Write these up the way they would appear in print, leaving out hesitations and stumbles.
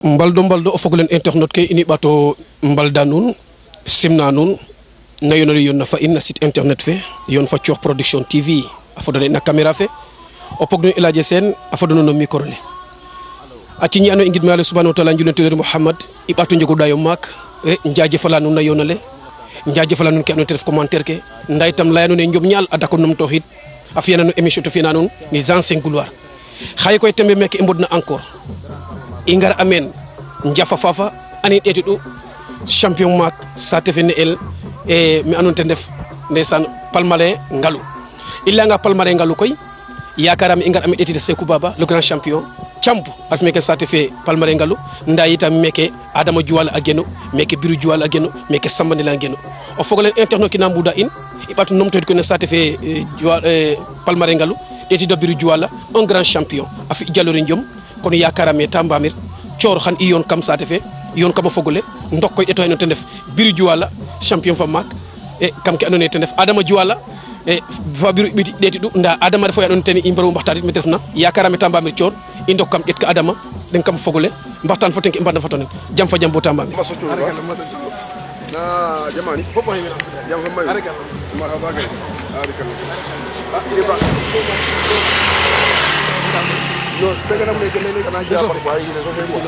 mbaldo o fogulen internet ke ini bato mbalda nun simna nun na yonori yon na fa in na site internet fe yon fa Thiokh Production TV afodone na caméra fe o pogno ilaje sen afodono no micro le ati ñi ano ingid ma Allah subhanahu wa ta'ala julante Muhammad ibatu njogo dayo mak e njaaje fala nun na yonale njaaje fala nun ke ano def commentaire ke nday tam layano ne njom ñal adako nom tawhid afiyana no émission to fina nun ni anciens gloire xay koy tembe mek imbodna encore ingar amen njafa fafa ani deti du champion mak sa tefene el e mi anon te def ndesan palmarès ngalu illa nga palmarès ngalu koy yakaram ingar ami deti de Sekou Baba le grand champion champu at meke sa tefe palmarès ngalu nda yitam meke Adama Juwala ageno meke Biru Juwala ageno meke Sambani la ageno o fogolen internet ki nambuda in ibatu nomto ko ne sa tefe palmarès ngalu deti do Biru Juwala un grand champion afi jalori njom kono yakarame tambamir cior xan i yon kam sate fe yon kam fogole ndok koy eto te def Biru Juwala champion fa mak e kam ke andone te def Adama Juwala e fa biru biti deti du nda Adama defo andone teni imbaru mbaxtarit mi defna yakarame tambamir cior i ndok kam et ka Adama den kam fogole mbaxtan fo tenki mbanda fatone jam fa jam bo tambamir na jamani fopo himi jam fa mayu marhaba kay no segala me gele kana japa fa yi so fe ko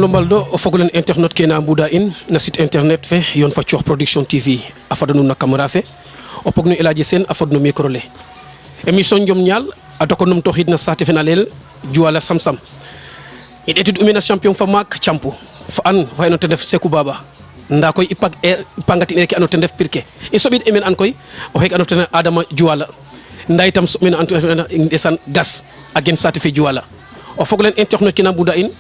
mbaldo o fogolen internet ke na mbuda in na site internet fe yon fa Thiokh Production TV afadanu na camera fe o pogno ilaji sen afadno micro le émission jom ñal adako num tohid na sate finalel Juwala samsam it etude umina champion fa mak champu fa an fa no te def Sekou Baba nda koy ipangati ne ke ano te def pirke e sobit emen an koy o hek ano te Adama Juwala nda itam so min an ndesan gas agen sate fe Juwala o fogolen internet ke na mbuda in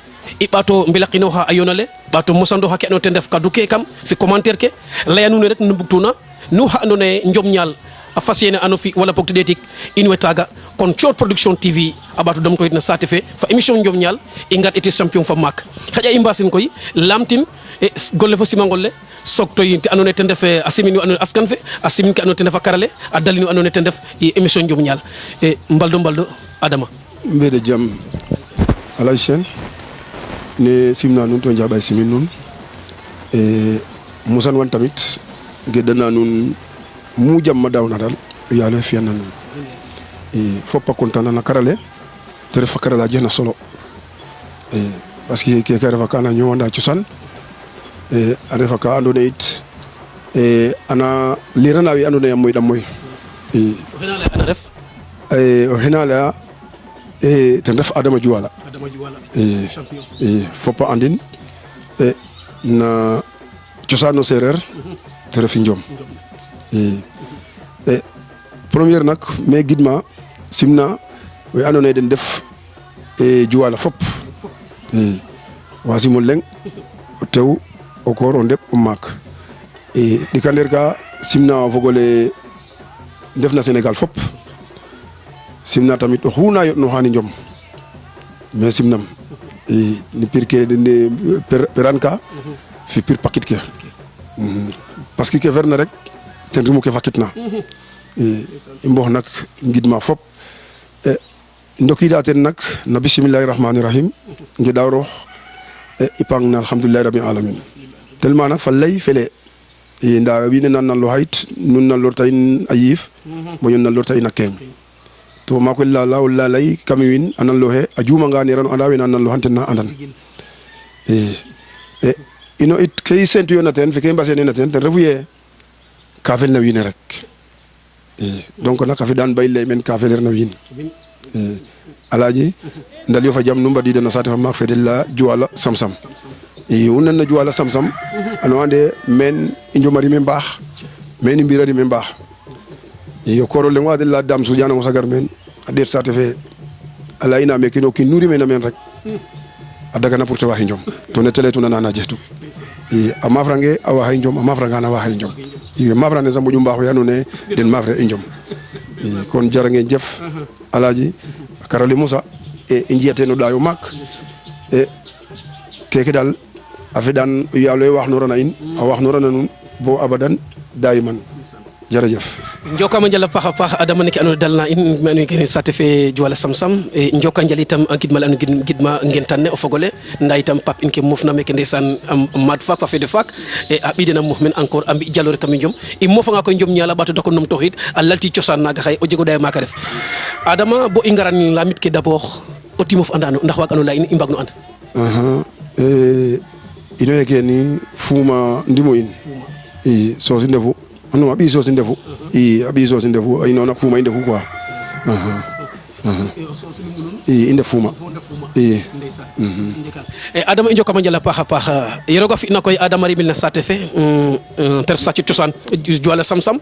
ibato mbilakino ha ayonale bato musando ha ke no te def kadu ke kam fi commentaire ke layanu ne rek no buktuna nu ha andone njom ñal a fasiyene ano fi wala pokto detik inwetaga kon Thiokh Production TV abato dam ko itna sate fe fa émission njom ñal e ngat eti champion fa mak haja imbasin koy lamtim e golle fo simangolle sokto yinti anone te def asimini anone askan fe asimin ke anone te def karale a dalini anone te def e émission njom ñal e mbaldo Adama mbede jam alay sen ne simna nun to njabay simin nun e musan wan tamit gedana nun mu jam ma dawna dal yalla fiana nun e foppa kontana na karale te refa karala jena solo e parce que ke refa kana nyonda ciusan e refa ka andone it e ana lirana wi andone moy dam moy e henala ana ref e henala e te def Adama Juwala champion foppa andin e na ciosano serer te refi njom e première nak me gidma simna we andone den def e Juwala fop wasimo leng tew o koor o ndep o maak e dikander ka simna fogole def na Sénégal fop simna tamit o xuna yo no xani njom mais simnam e ni pirke de peranka fi pir paquet ke parce que ke verna rek ten rimu ke fakitna e mbox nak ngidma fop e ndokida ten nak na bismillahir rahmanir rahim ngida rox e ipang na alhamdulillah rabbil alamin tellement nak fa lay fele e nda wi ne nan lo hayt nun na lorta in ayif mo yon na lorta in akeng to ma ko la wala lay kamiwin anan lo he ajuma ngani ran anda wi nan lo hanten na andan e ino it kay sentu yonaten fe kay mbasene naten ten refuye kafel na wine rek donc nak afi dan bay lay men kafel na win alaji ndal yo fa jam numba di dana sate fa mak fedella juwala samsam e unan na juwala samsam ano ande men injomari men bax men mbirari men bax yo koro le ngwa de la dam su jana mo sagar men adet sate fe ala ina me kino ki nuri men men rek adaga na pour te waxi njom to ne tele to nana jetu e amafrange awa hay njom amafranga na wa hay njom e mafrane sa mujum bax yanu ne den mafre njom kon jara ngeen jëf alaji karali Musa e njiyate no dayo mak e keke dal afi dan yàlla wax no rana in a wax no rana nun bo abadan dayman jërëjëf njokama njala paxa pax adama neke ando dalna in menu gene sate fe juwala samsam e njoka njal itam gidmal anu gidma ngen tanne o fogole nda itam pap in ke mofna meke ndeysaan mad fak fa fede fak e a ɓidena mof men encore a mbi jalore kam njom i mofanga koy njom ñala ɓato dako nom toxid a lalti cosaan naga xaye o jego daya maka ref adama bo i ngaran lamit ke d'abord o timof andano ndax waag ano leya in i mbag no and ino yeke ni fuma ndimo in i sosi ndefu non a ɓi sosi ndefu i a ɓi sosi ndefu ino nak fuma i ndefu quoi i ndef fuma i e adama i njokama njala paaxa paax ye roga fina koy adama rimil na saate fe te ref saate cosaan juwala samsam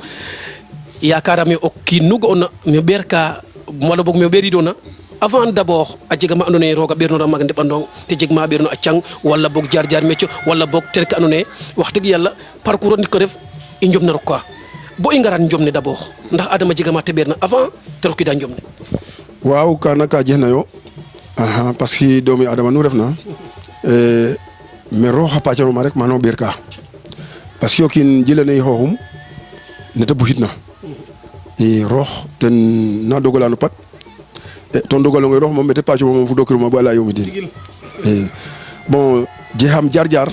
yakarame o kiin nu ga'ona me ɓeer ka wala boog me ɓeeridona avant d'abord a jega ma andoona yee roog a ɓeernoora maaga ndeɓandong te jeg ma ɓeerno a cang wala boog jaar jaar métier wala boog tel ke andoona yee wax dëgg yàlla parcours o nit ko def i njom na rok quoi bo i ngaran njom ne d'abord ndax adama jega ma te ɓeerna avant te rokida njom ne waaw kana ka jehna yo parce que doomi adama nu refna mais roog xa pacanoma rek mano ɓeer ka parce que o kiin jilane xooxum nete buxitna i roog ten na dogola no pat to ndogalonge rox moom mete pacco moom fu dokiruma bo ala yomi din bon jeham jaar jaar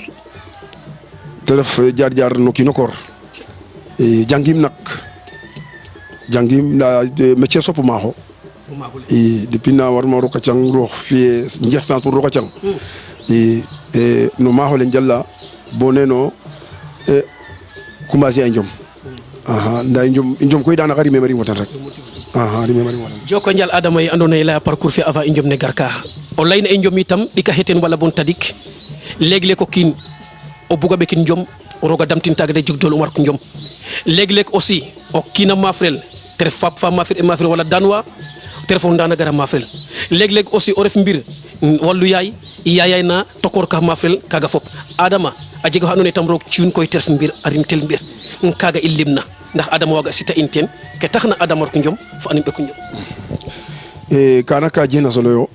te ref jaar jaar no kiino koor jangim nak jangim nda métier sopu maaxo i depuis na warma roka cang rox fiye njeex sans pour roka cang i no maaxo le njala bo neno commencer a njom nda i njom koy danaka rime mari foten rek joko njal adama ye andoona yee laya parcours fe avant i njom ne garka o layna e njom itam ɗika xeten wala bon tadik leeg-leeg o kiin o buga ɓekin njom o roog a damtin taaga de jeg doole um warko njom leeg-leeg aussi o kiina mafrel te ref faap fa mafir e mafir wala danwa te ref o ndana gara mafrel leeg-leeg aussi o ref mbir wallu yaay yayay na tokoor ka mafrel kaga fop adama a jega xa andoona yee tam roog ci'un koy te ref mbir a rim tel mbir kaga i limna ndax adama waga sita in teen ke taxna adama rok njom fo anim ɓeku njom kana ka jena solo yo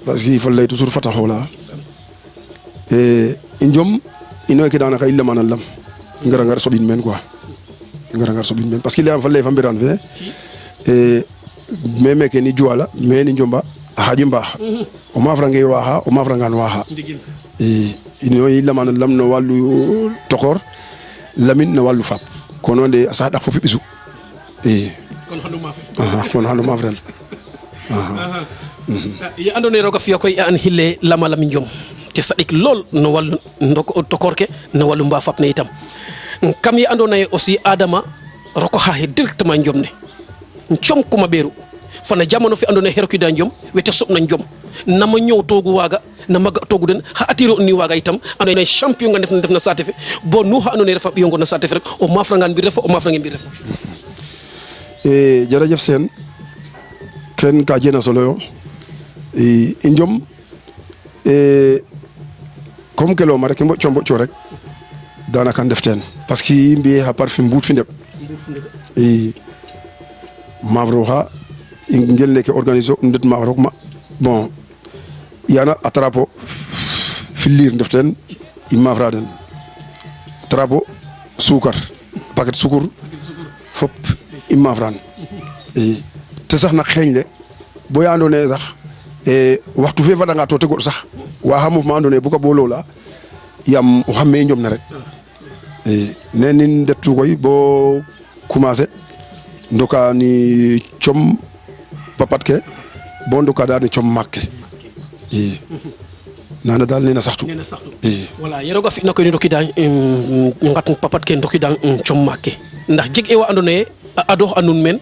parce que il faut lay toujours fata xola i njom ino ke danaka i lemanan lam i ngara ngar soɓin men quoi i ngara ngar soɓin men parce que leyam fa lay fa mbiran fe me meke ni juwala me ni njomba a xaƴi mbaax o mafrange waxa o mafrangan waxa ino i lemanan lam no wallu tokor lamin no wallu fap kono nde a saɗak fofi ɓisu i kono xano mafrel ye andoona yee roog a fi'a koy an xile lama lam njom te saɗik lool no wallu tokoor ke no wallu mbaa fap ne itam kam ye andoona yee aussi adama roko xaxe directement njom ne com kuma ɓeeru fana jamano fe andoona yee xerokida njom wete soɓna njom nama ñoowtoogu waaga nama ga'toogu den xa atiro ni waaga itam andoona yee champion nga ndef na saate fe bo nu xa andoona yee refa ɓiyongo na saate fe rek o mafrangaan mbir refo o mafrange mbir refo jerejef Sene ken ka jena solo yo i njom comme ke leyoma rek i mboƴco rek danaka ndef teen parce que i mbiye xa parfum mbuut fi ndeɓ i mafro xa i ngel neke organiser ndet maaf rok ma bon yana a trapo filir ndef teen i mafra den trapo sukar paquet sukur fop i mafran i te sax na xeeñ le bo ya andoona yee sax waxtu fe fadanga to te goɗ sax waxa mof ma andoona yee buga bo loola yaam o xame njom ne rek nen in ndetu koy bo commencer ndoka ni com papat ke bo ndoka da ni com maak ke i nana daal nena saxtu voilà ye roog a fi'na koy ndokida ngat papat ke ndokida com maak ke ndax jeg e wa andoona yee a adoox a nuun meen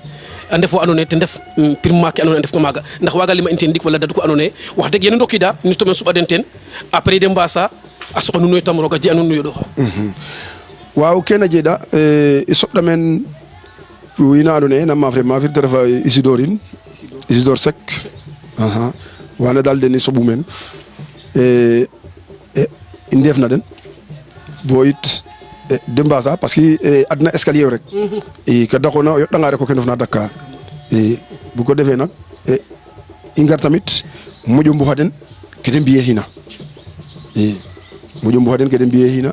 a ndef wa andoona yee ten ndef pirma ke andoona yee a ndef nga maaga ndax waaga lima in teen ndik wala dadu ko andoona yee wax dëgg yéen a ndokiida nu to men suɓa den teen après de mbaasa a soɓa nuun itam roog a ji a nuun nu yoɗooxa waaw kene jeeɗa i soɓɗa meen wiina andoona yee na maafir te ref Isidore Seck wana daal den i soɓu meen i ndeefna den bo yit de mbaasa parce que adna escalier rek i ke daqoona o yoɗɗanga rek o ke ndefna Dakar i bu ko defee nag i ngar tamit moƴo mbuxa den ke de mbi'ee xiina i moƴo mbuxa den ke de mbi'ee xiina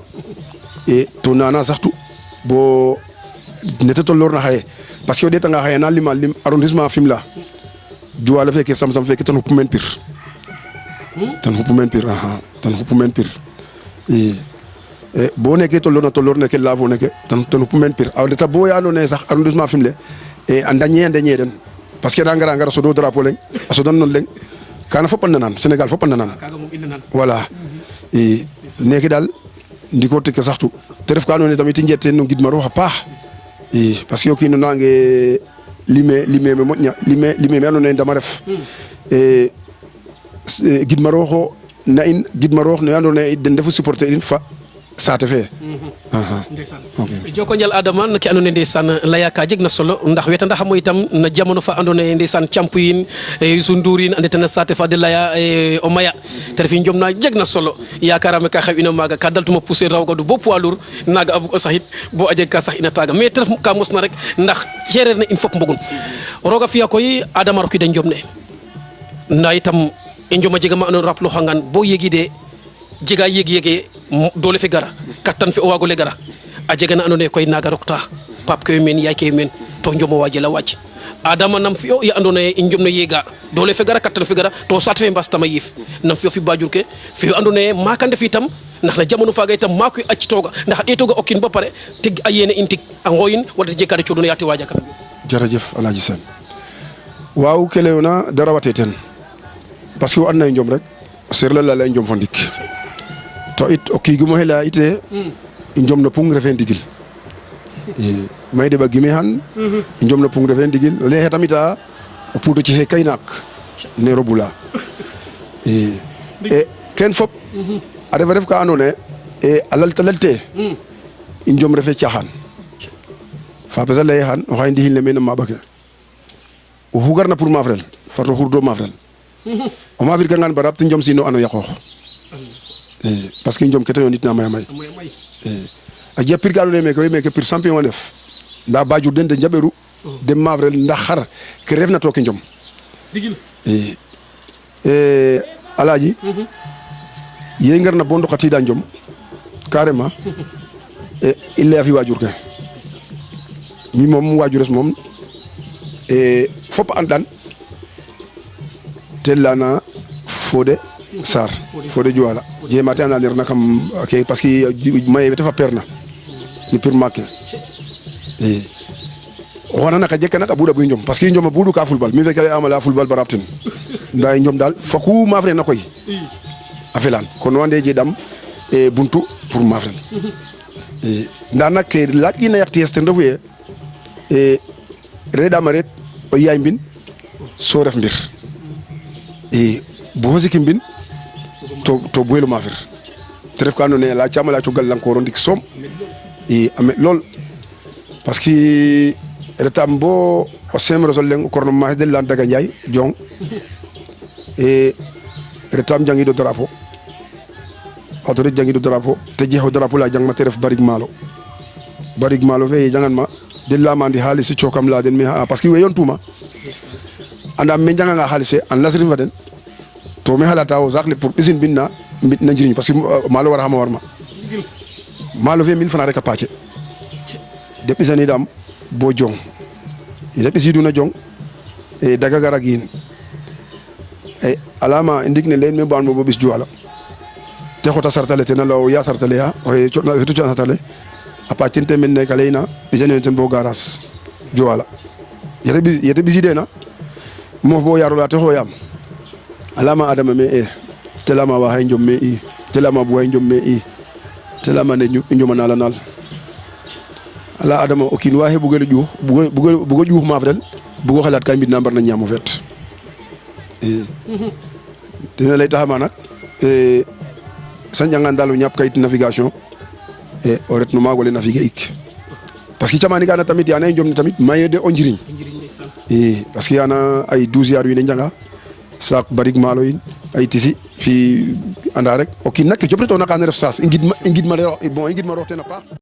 to nana saxtu bo nete tolloorna xaye parce que o ɗeetanga xaye na lima lim arrondissement Fimela Juwaale feke Sam-Sam feke ten xupu meen pir ten xupu meen pir i bo neke tolloor neke laafo neke ten xupu meen pir a ndeta bo ya andoona yee sax arrondissement Fimele a ndañee den parce que da ngara a sodo drapeau leŋ a sodan non leŋ kana fop a nanan Sénégal fop a nanan voilà i neke daal ndiko tek ke saxtu te ref ka andoona yee tamit i njeet teen no ngidma roog a paax i parce que o kiin o nange lime me moƴna lime me andoona yee ndama ref gidma roog o na in gidma roog ne andoona yee den ndefu supporter in fa saate fe ndeysaan joko njal Adama no ke andoona yee ndeysaan laya ka jeg na solo ndax wetandaxamo itam na jamono fa andoona yee ndeysaan campu yiin Youssou Ndour yiin a ndeta saate fa de laya o maya te ref njom na jeg na solo yakarame ka xew ina maaga ka daltuma pousser rawgadu bo poids lourd naaga a bug o saxit bo a jeg ka sax ina taaga mais te ref ka mosna rek ndax cereer ne in fop mbogun roog a fi'a koy Adama rokida njom ne ndaa itam i njom a jega ma andoona yee raploxangan bo yegide jega yeg-yege doole fe gara kattan fe o waagole gara a jega na andoona yee koy naaga rokta paap ke meen yaay ke meen to njom o waajel a waaj Adama nam fi'o ye andoona yee i njom na yeega doole fe gara kattan fe gara to saate fe mbaas tama yiif nam fi'o fi baajur ke fi'o andoona yee maaka ndef itam ndax na jamano faaga itam maak we a citooga ndax a ɗeetooga o kiin ba pare tig a yeene in tig a ngooyin wala te jeg ka da cooɗona yaa te waaja kam jërëjëf Alaaji Sène waaw ke layoona dara watee teen parce que o andna yee njom rek seereer la lay njom fo ndik to it o kiigum oxe laya ite i njom no pung refee ndigil may deɓa gime xan i njom no pung refee ndigil o lay xe tamit a o puudo cixe kay naak ne robula ken fop a refa ref ka andoona yee a lalta lalte i njom refee caaxaan fapes a leye xan o xaye ndixil ne meen a maaɓ ake oxu garna pour maafrel fat o xurdo maafrel o maafirkangaan ba rab te njom siino ano yaqoox parce que njom ke ta yoonitna maya may a jega pir ka andoona yee meke pir champion a ndef ndaa bajur den de njaɓeru de maafrel ndax xar ke refna to ke njom Alaaji ye i ngarna bo ndokatiida njom carrément i laya fi waajur ke mi moom waajures moom fop a andan te lana Fodé Sarr Fodé Juwala jema te andanir na kam ke parce que maye te fa perna ni pir make o xana naka jekka nak a buɗa buy njom parce que njom a buɗu ka fulbal mi feke amala fulbal ba rabtin nda njom daal foku maafre na koy a felaan kon wande jeɗam buntu pour maafren nda nak ke laƴƴina yaktiyes ten refu ye reɗama ret o yaay mbin so ref mbir bo siki mbin to buelo maafir te ref ka andoona yee la caama la co gallankoro ndik soom a me lool parce que retam bo o semre sol leŋ o korno maxe den leyan Daga Ndiaye Jong retam jangido drapeau auto ret jangido drapeau te jexo drapeau la jangma te ref barig maalo fe ye jangan ma den leyama andi xaalis cookam la den mais parce que we yoon tuma andam me njanganga xaalis fe an lasrin fa den to me xalata o saax le pour ɓisin mbin na mbit na njiriñ parce que maalo wara xama warma maalo fe 1000 francs rek a paace de ɓisanidam bo Jong ida ɓisiduna Jong Daga gara giin alama ndik ne leen me bo an bo ɓis Juwala te xota sartale tena law ya sartale ya oxe cooɗna fetu cooɗna sartale a paac ten te men ne ka leyna ɓisanion ten bo garage Juwala yete ɓisidena moof bo yarola te xooyam alama Adama me te leyama wa xay njom me te leyama bu xay njom me te leyama ne i njomana la naal ala Adama o kiin wa xe bugelo ƴuux bugo ƴuux maaf ren bugo xalaat ka mbidna mbarna ñaam o feet dina lay taxama nak sañangan daal o ñaap kayit navigation o ret no maag ole naviguer ik parce que camani kana tamit yana njom ne tamit maye de o njiriñ parce que yana ay 12 yar wiin njanga saak barig maalo in ay tisi fi anda rek o kiin nak ke jopretona ka ne ref saas i ngidma rox tena paax